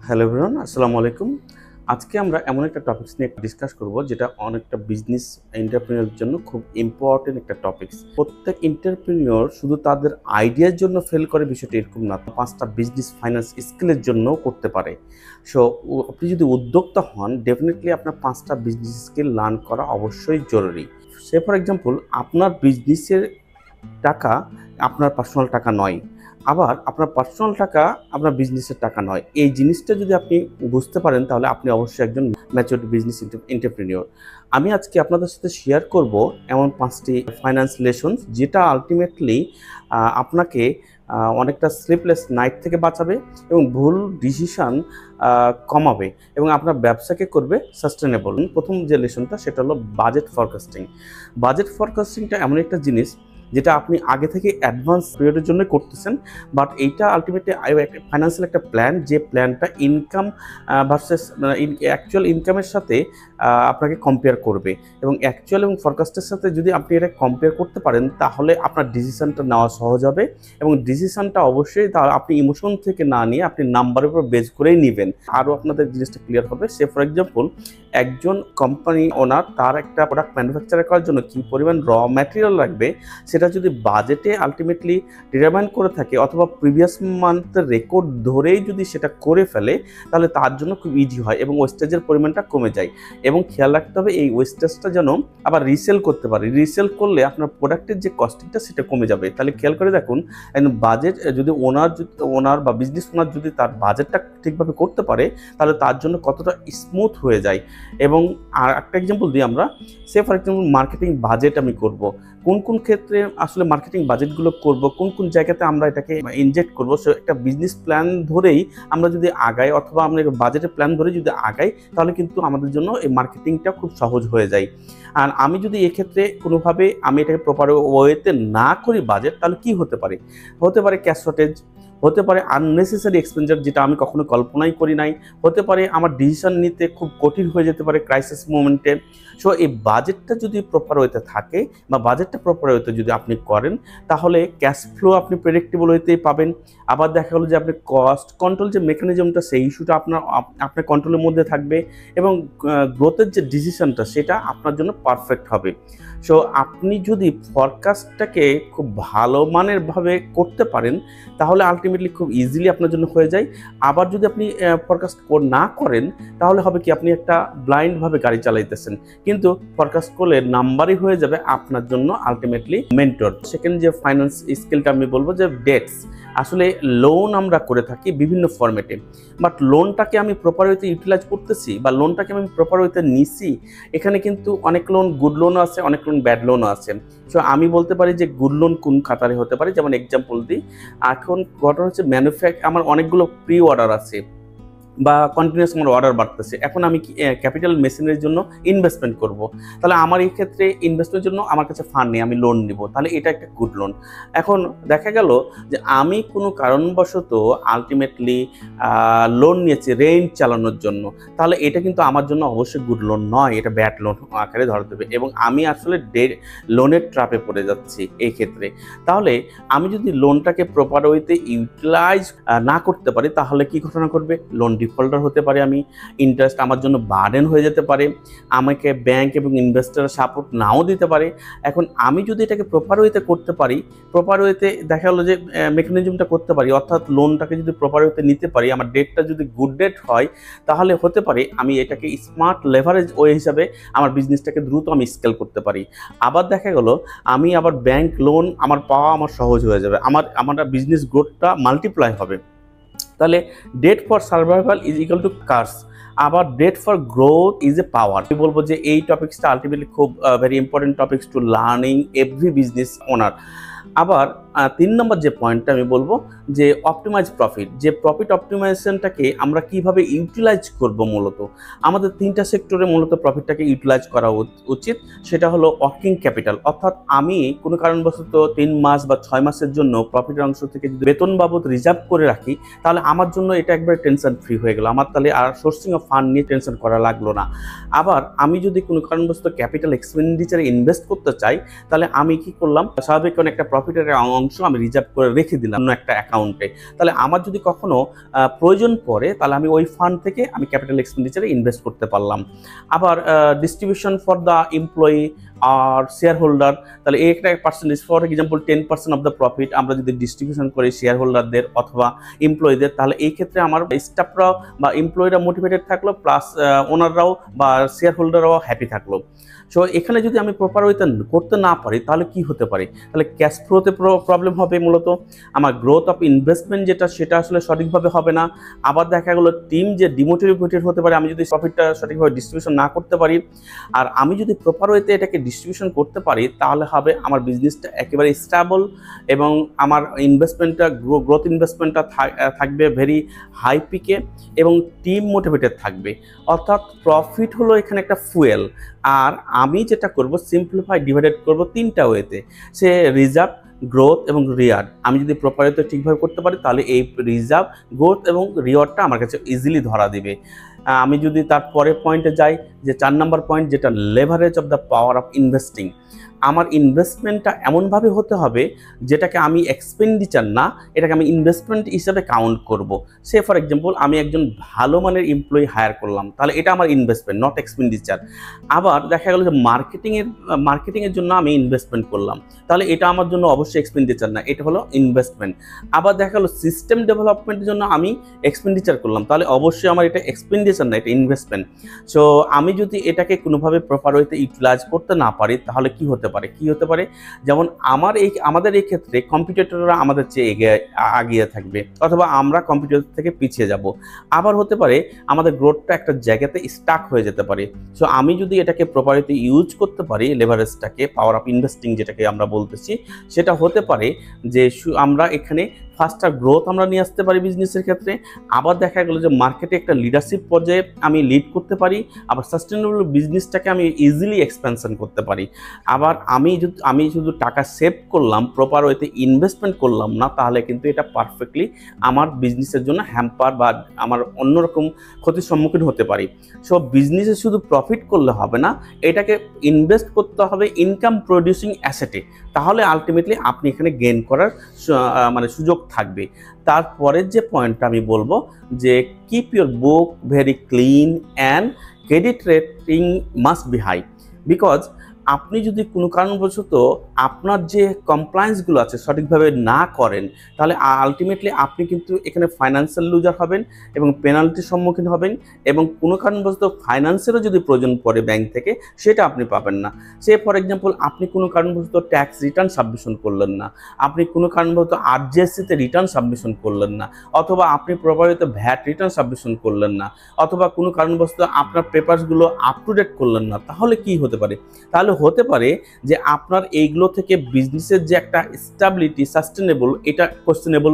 Hello everyone, আসসালামু আলাইকুম। আজকে আমরা এমন একটা টপিকস নিয়ে ডিসকাস করব যেটা অনেকটা বিজনেস এন্টারপ্রেনিয়রের জন্য খুব ইম্পর্টেন্ট একটা টপিকস। প্রত্যেক এন্টারপ্রেনিয়র শুধু তাদের আইডিয়ার জন্য ফেল করে বিষয়টা এরকম না, 5টা বিজনেস ফাইন্যান্স স্কিলের জন্য করতে পারে। সো আপনি যদি উদ্যোক্তা হন, ডেফিনেটলি আপনার 5টা বিজনেস স্কিল লার্ন করা অবশ্যই জরুরি। সে ফর এক্সাম্পল, আপনার বিজনেসের টাকা আপনার পার্সোনাল টাকা নয়, আবার আপনার পার্সোনাল টাকা আপনার বিজনেসের টাকা নয়। এই জিনিসটা যদি আপনি বুঝতে পারেন তাহলে আপনি অবশ্যই একজন ম্যাচিউরড বিজনেস এন্টারপ্রেনিয়র। আমি আজকে আপনাদের সাথে শেয়ার করব এমন 5টি ফাইন্যান্স লেসনস যেটা আলটিমেটলি আপনাকে অনেকটা স্লিপলেস নাইট থেকে বাঁচাবে এবং ভুল ডিসিশন কমাবে এবং আপনার ব্যবসাকে করবে সাস্টেনেবল। প্রথম যে লেসনটা সেটা হলো বাজেট ফরকাস্টিং। বাজেট ফরকাস্টিংটা এমন একটা জিনিস যেটা আপনি আগে থেকে অ্যাডভান্স পিরিয়ডের জন্য করতেছেন, বাট এইটা আলটিমেটলি ফাইন্যান্সিয়াল একটা প্ল্যান, যে প্ল্যানটা ইনকাম ভার্সেস অ্যাকচুয়াল ইনকামের সাথে আপনাকে কম্পেয়ার করবে এবং অ্যাকচুয়াল এবং ফরকাস্টের সাথে যদি আপনি এটা কম্পেয়ার করতে পারেন তাহলে আপনার ডিসিশনটা নেওয়া সহজ হবে এবং ডিসিশনটা অবশ্যই আপনি ইমোশন থেকে না নিয়ে আপনি নাম্বারের উপর বেস করেই নেবেন। আরও আপনাদের জিনিসটা ক্লিয়ার হবে। সে ফর এক্সাম্পল, একজন কোম্পানি ওনার তার একটা প্রোডাক্ট ম্যানুফ্যাকচার করার জন্য কী পরিমাণ র ম্যাটেরিয়াল লাগবে সেটা যদি বাজেটে আলটিমেটলি ডিটারমাইন করে থাকে অথবা প্রিভিয়াস মান্থের রেকর্ড ধরেই যদি সেটা করে ফেলে তাহলে তার জন্য খুব ইজি হয় এবং ওয়েস্টেজের পরিমাণটা কমে যায়। এবং খেয়াল রাখতে হবে এই ওয়েস্টেজটা যেন আবার রিসেল করতে পারে। রিসেল করলে আপনার প্রোডাক্টের যে কস্টিংটা সেটা কমে যাবে। তাহলে খেয়াল করে দেখুন, বাজেট যদি ওনার বা বিজনেস ওনার যদি তার বাজেটটা ঠিকভাবে করতে পারে তাহলে তার জন্য কতটা স্মুথ হয়ে যায়। এবং আর একটা এক্সাম্পল দিই আমরা, সে ফর এক্সাম্পল মার্কেটিং বাজেট আমি করব, কোন কোন ক্ষেত্রে আসলে মার্কেটিং বাজেটগুলো করব, কোন কোন জায়গাতে আমরা এটাকে ইনজেক্ট করব, সে একটা বিজনেস প্ল্যান ধরেই আমরা যদি আগাই অথবা আমরা বাজেটের প্ল্যান ধরে যদি আগাই তাহলে কিন্তু আমাদের জন্য এই মার্কেটিংটা খুব সহজ হয়ে যায়। আর আমি যদি এক্ষেত্রে কোনোভাবে আমি এটাকে প্রপার ওয়েতে না করি বাজেট, তাহলে কি হতে পারে? হতে পারে ক্যাশ শর্টেজ, হতে পারে আননেসেসারি এক্সপেন্ডিচার যেটা আমি কখনো কল্পনাই করি নাই, হতে পারে আমার ডিসিশন নিতে খুব কঠিন হয়ে যেতে পারে ক্রাইসিস মোমেন্টে। সো এই বাজেটটা যদি প্রপার ওয়েতে থাকে বা বাজেটটা প্রপার ওয়েতে যদি আপনি করেন তাহলে ক্যাশ ফ্লো আপনি প্রেডিক্টেবল ওয়েতেই পাবেন। আবার দেখা গেলো যে আপনি কস্ট কন্ট্রোল যে মেকানিজমটা সেই ইস্যুটা আপনার কন্ট্রোলের মধ্যে থাকবে এবং গ্রোথের যে ডিসিশনটা সেটা আপনার জন্য পারফেক্ট হবে। সো আপনি যদি ফরকাস্টটাকে খুব ভালো মানের ভাবে করতে পারেন তাহলে আলটিমেটলি খুব ইজিলি আপনার জন্য হয়ে যায়। আবার যদি আপনি ফরকাস্ট না করেন তাহলে হবে কি, আপনি একটা ব্লাইন্ডভাবে গাড়ি চালাইতেছেন, কিন্তু ফরকাস্ট করলে নাম্বারই হয়ে যাবে আপনার জন্য আলটিমেটলি মেন্টর। সেকেন্ড যে ফাইন্যান্স স্কিলটা আমি বলবো যে ডেটস। আসলে লোন আমরা করে থাকি বিভিন্ন ফরম্যাটে, বাট লোনটাকে আমি প্রপার ওয়েতে ইউটিলাইজ করতেছি বা লোনটাকে আমি প্রপার ওয়েতে নিছি। এখানে কিন্তু অনেক লোন গুড লোনও আছে, অনেক লোন ব্যাড লোনও আছে। সো আমি বলতে পারি যে গুড লোন কোন খাতারে হতে পারে, যেমন এক্সাম্পল দিই, এখন ঘটনা হচ্ছে আমার অনেকগুলো প্রি অর্ডার আছে বা কন্টিনিউয়াস আমার অর্ডার বাড়তেছে, এখন আমি ক্যাপিটাল মেশিনের জন্য ইনভেস্টমেন্ট করব, তাহলে আমার এই ক্ষেত্রে ইনভেস্টমেন্টের জন্য আমার কাছে ফান্ড নেই, আমি লোন নিব, তাহলে এটা একটা গুড লোন। এখন দেখা গেল যে আমি কোনো কারণবশত আলটিমেটলি লোন নিয়েছি রেন্ট চালানোর জন্য, তাহলে এটা কিন্তু আমার জন্য অবশ্যই গুড লোন নয়, এটা ব্যাড লোন আকারে ধরা দেবে এবং আমি আসলে লোনের ট্র্যাপে পড়ে যাচ্ছি এই ক্ষেত্রে। তাহলে আমি যদি লোনটাকে প্রপার ওয়েতে ইউটিলাইজ না করতে পারি তাহলে কি ঘটনা করবে? লোন ডিফল্টার হতে পারে, আমি ইন্টারেস্ট আমার জন্য বার্ডেন হয়ে যেতে পারে, আমাকে ব্যাংক এবং ইনভেস্টর সাপোর্ট নাও দিতে পারে। এখন আমি যদি এটাকে প্রপার ওয়েতে করতে পারি, প্রপার ওয়েতে দেখা গেলো যে মেকানিজমটা করতে পারি, অর্থাৎ লোনটাকে যদি প্রপার ওয়েতে নিতে পারি, আমার ডেটটা যদি গুড ডেট হয় তাহলে হতে পারে আমি এটাকে স্মার্ট লেভারেজ ওয়ে হিসাবে আমার বিজনেসটাকে দ্রুত আমি স্কেল করতে পারি। আবার দেখা গেলো আমি আবার ব্যাংক লোন আমার পাওয়া আমার সহজ হয়ে যাবে, আমার বিজনেস গ্রোথটা মাল্টিপ্লাই হবে। তাহলে debt for survival is equal to curse, আবার debt for growth is a power. আমি বলবো যে এই টপিক্সটা আলটিমেটলি খুব very important topics to learning every business owner. আবার 3 নম্বর যে পয়েন্টটা আমি বলবো যে অপটিমাইজ প্রফিট, যে প্রফিট অপটিমাইজেশনটাকে আমরা কিভাবে ইউটিলাইজ করব। মূলত আমাদের 3টা সেক্টরে মূলত প্রফিটটাকে ইউটিলাইজ করা উচিত। সেটা হলো ওয়ার্কিং ক্যাপিটাল, অর্থাৎ আমি কোনো কারণবশত 3 মাস বা 6 মাসের জন্য প্রফিটের অংশ থেকে যদি বেতন বাবদ রিজার্ভ করে রাখি তাহলে আমার জন্য এটা একবারে টেনশন ফ্রি হয়ে গেল, আমার তাহলে আর সোর্সিং অফ ফান্ড নিয়ে টেনশন করা লাগলো না। আবার আমি যদি কোনো কারণবশত ক্যাপিটাল এক্সপেন্ডিচারে ইনভেস্ট করতে চাই তাহলে আমি কি করলাম, স্বাভাবিক কোনো একটা প্রফিটের অংশ আমি রিজার্ভ করে রেখে দিলাম অন্য একটা অ্যাকাউন্টে। তাহলে আমার যদি কখনো প্রয়োজন পড়ে তাহলে আমি ওই ফান্ড থেকে আমি ক্যাপিটাল এক্সপেন্ডিচারে ইনভেস্ট করতে পারলাম। আবার ডিস্ট্রিবিউশন ফর দ্য এমপ্লয়ি আর শেয়ার হোল্ডার, তাহলে এই একটা percentage, for example 10% of the profit আমরা যদি ডিস্ট্রিবিউশন করি শেয়ার হোল্ডারদের অথবা এমপ্লয়ীদের, তাহলে এই ক্ষেত্রে আমার স্টাফরাও বা এমপ্লয়িরা মোটিভেটেড থাকলো, প্লাস ওনাররাও বা শেয়ার হোল্ডাররাও হ্যাপি থাকলো। সো এখানে যদি আমি প্রপার ওয়েতে করতে না পারি তাহলে কি হতে পারে, তাহলে ক্যাশ ফ্লোতে প্রবলেম হবে, মূলত আমার গ্রোথ অফ ইনভেস্টমেন্ট সেটা আসলে সঠিকভাবে হবে না। আবার দেখা গেলো টিম যে ডিমোটিভেটেড হতে পারে আমি যদি প্রফিটটা সঠিকভাবে ডিস্ট্রিবিউশন না করতে পারি। আর আমি যদি প্রপার ওয়েতে এটাকে ডিস্ট্রিবিউশন করতে পারি তাহলে হবে আমার বিজনেসটা একেবারে স্টেবল এবং আমার ইনভেস্টমেন্টটা গ্রোথ ইনভেস্টমেন্টটা থাকবে ভেরি হাই পিকে এবং টিম মোটিভেটেড থাকবে। অর্থাৎ প্রফিট হলো এখানে একটা ফুয়েল, আর আমি যেটা করব সিম্পলিফাই ডিভাইডেড করব তিনটা ওয়েতে, সে রিজার্ভ, গ্রোথ এবং রিওয়ার্ড। আমি যদি প্রপারলি ঠিকভাবে করতে পারি তাহলে এই রিজার্ভ, গ্রোথ এবং রিওয়ার্ডটা আমার কাছে ইজিলি ধরা দিবে। আমি যদি তার পরের পয়েন্টে যাই, যে 4 নম্বর পয়েন্ট, যেটা leverage of the power of investing. আমার ইনভেস্টমেন্টটা এমনভাবে হতে হবে যেটাকে আমি এক্সপেন্ডিচার না, এটাকে আমি ইনভেস্টমেন্ট হিসাবে কাউন্ট করব। সে ফর এক্সাম্পল আমি একজন ভালো মানের এমপ্লয়ি হায়ার করলাম, তাহলে এটা আমার ইনভেস্টমেন্ট, নট এক্সপেন্ডিচার। আবার দেখা গেল যে মার্কেটিংয়ের জন্য আমি ইনভেস্টমেন্ট করলাম, তাহলে এটা আমার জন্য অবশ্যই এক্সপেন্ডিচার না, এটা হলো ইনভেস্টমেন্ট। আবার দেখা গেলো সিস্টেম ডেভেলপমেন্টের জন্য আমি এক্সপেন্ডিচার করলাম, তাহলে অবশ্যই আমার এটা এক্সপেন্ডিচার না, এটা ইনভেস্টমেন্ট। সো আমি যদি এটাকে কোনোভাবে প্রপার ওয়েতে ইউটিলাইজ করতে না পারি তাহলে কি হতে পারে, যেমন আমাদের এই ক্ষেত্রে কম্পিটিটররা আমাদের চেয়ে এগিয়ে থাকবে অথবা আমরা কম্পিটিটর থেকে পিছিয়ে যাব। আবার হতে পারে আমাদের গ্রোথটা একটা জায়গাতে স্টাক হয়ে যেতে পারে। সো আমি যদি এটাকে প্রপারলি ইউজ করতে পারি, লেভারেজটাকে, পাওয়ার অফ ইনভেস্টিং যেটাকে আমরা বলতেছি, সেটা হতে পারে যে আমরা এখানে ফাস্টার গ্রোথ আমরা নিয়ে আসতে পারি বিজনেসের ক্ষেত্রে। আবার দেখা গেল যে মার্কেটে একটা লিডারশিপ পর্যায়ে আমি লিড করতে পারি। আবার সাস্টেনেবল বিজনেসটাকে আমি ইজিলি এক্সপ্যানশন করতে পারি। আবার আমি শুধু টাকা সেভ করলাম, প্রপার ওয়েতে ইনভেস্টমেন্ট করলাম না, তাহলে কিন্তু এটা পারফেক্টলি আমার বিজনেসের জন্য হ্যাম্পার বা আমার অন্যরকম ক্ষতির সম্মুখীন হতে পারি। সো বিজনেসে শুধু প্রফিট করলে হবে না, এটাকে ইনভেস্ট করতে হবে ইনকাম প্রডিউসিং অ্যাসেটে, তাহলে আলটিমেটলি আপনি এখানে গেইন করার সুযোগ থাকবে। তারপরের যে পয়েন্টটা আমি বলবো যে keep your book very clean and credit rating must be high. Because আপনি যদি কোনো কারণবশত আপনার যে কমপ্লায়েন্সগুলো আছে সঠিকভাবে না করেন, তাহলে আলটিমেটলি আপনি কিন্তু এখানে ফাইন্যান্সিয়াল লুজার হবেন এবং পেনাল্টির সম্মুখীন হবেন, এবং কোনো কারণবশত ফাইন্যান্সেরও যদি প্রয়োজন পড়ে ব্যাংক থেকে, সেটা আপনি পাবেন না। সে ফর এক্সাম্পল আপনি কোনো কারণবশত ট্যাক্স রিটার্ন সাবমিশন করলেন না, আপনি কোনো কারণবশত আরজিএসসিতে রিটার্ন সাবমিশন করলেন না, অথবা আপনি প্রপারলি ভ্যাট রিটার্ন সাবমিশন করলেন না, অথবা কোনো কারণবশত আপনার পেপারসগুলো আপ টু ডেট করলেন না, তাহলে কি হতে পারে? তাহলে হতে পারে যে আপনার এইগুলো থেকে বিজনেসের যে একটা স্টেবিলিটি, সাস্টেনেবল, এটা কোয়েশ্চেনেবল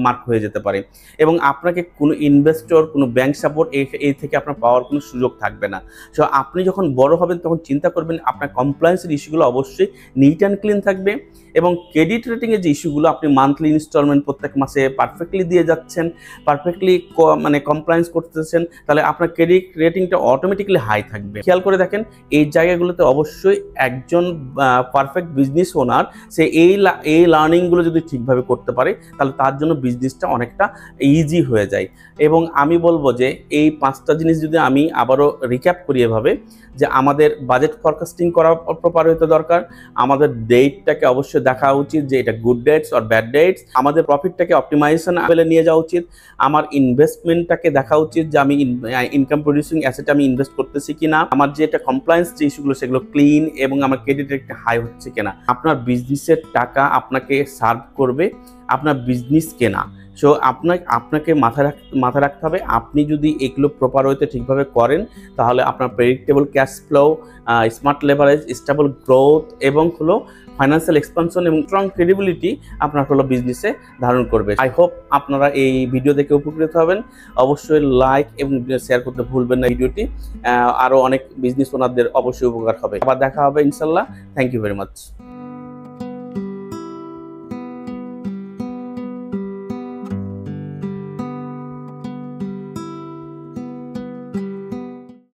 মার্ক হয়ে যেতে পারে, এবং আপনাকে কোনো ইনভেস্টর, কোনো ব্যাংক সাপোর্ট এই থেকে আপনার পাওয়ার কোনো সুযোগ থাকবে না। সো আপনি যখন বড় হবেন তখন চিন্তা করবেন আপনার কমপ্লায়েন্সের ইস্যুগুলো অবশ্যই নিট অ্যান্ড ক্লিন থাকবে, এবং ক্রেডিট রেটিংয়ের যে ইস্যুগুলো, আপনি মান্থলি ইনস্টলমেন্ট প্রত্যেক মাসে পারফেক্টলি দিয়ে যাচ্ছেন, পারফেক্টলি কমপ্লায়েন্স করতেছেন, তাহলে আপনার ক্রেডিট রেটিংটা অটোমেটিক্যালি হাই থাকবে। খেয়াল করে দেখেন, এই জায়গাগুলোতে অবশ্যই একজন পারফেক্ট বিজনেস ওনার সে এই লার্নিংগুলো যদি ঠিকভাবে করতে পারে তাহলে তার জন্য বিজনেসটা অনেকটা ইজি হয়ে যায়। এবং আমি বলবো যে এই 5টা জিনিস যদি আমি আবারও রিক্যাপ করি এভাবে, যে আমাদের বাজেট ফরকাস্টিং করা প্রপার হতে দরকার, আমাদের ডেটটাকে অবশ্যই দেখা উচিত যে এটা good dates or bad dates, আমাদের প্রফিটটাকে অপটিমাইজেশন লেভেলে নিয়ে যাওয়া উচিত, আমার ইনভেস্টমেন্টটাকে দেখা উচিত যে আমি ইনকাম প্রডিউসিং অ্যাসেটে আমি ইনভেস্ট করতেছি কিনা, আমার যে এটা কমপ্লায়েন্স যে ইস্যুগুলো সেগুলো ক্লিন, এবং আমার ক্রেডিট রেটটা হাই হচ্ছে কিনা। আপনার বিজনেসের টাকা আপনাকে সার্ভ করবে, আপনার বিজনেস কেনা। সো আপনাকে মাথায় রাখতে হবে, আপনি যদি এগুলো প্রপার ওয়েতে ঠিকভাবে করেন তাহলে আপনার predictable cash flow, smart leverage, stable growth এবং ফাইন্যান্সিয়াল এক্সপানশন এবং স্ট্রং ক্রেডিবিলিটি আপনার বিজনেসে ধারণ করবে। আই হোপ আপনারা এই ভিডিও দেখে উপকৃত হবেন। অবশ্যই লাইক এবং শেয়ার করতে ভুলবেন না ভিডিওটি, আরও অনেক বিজনেস ওনারদের অবশ্যই উপকার হবে। আবার দেখা হবে ইনশাল্লাহ। Thank you very much.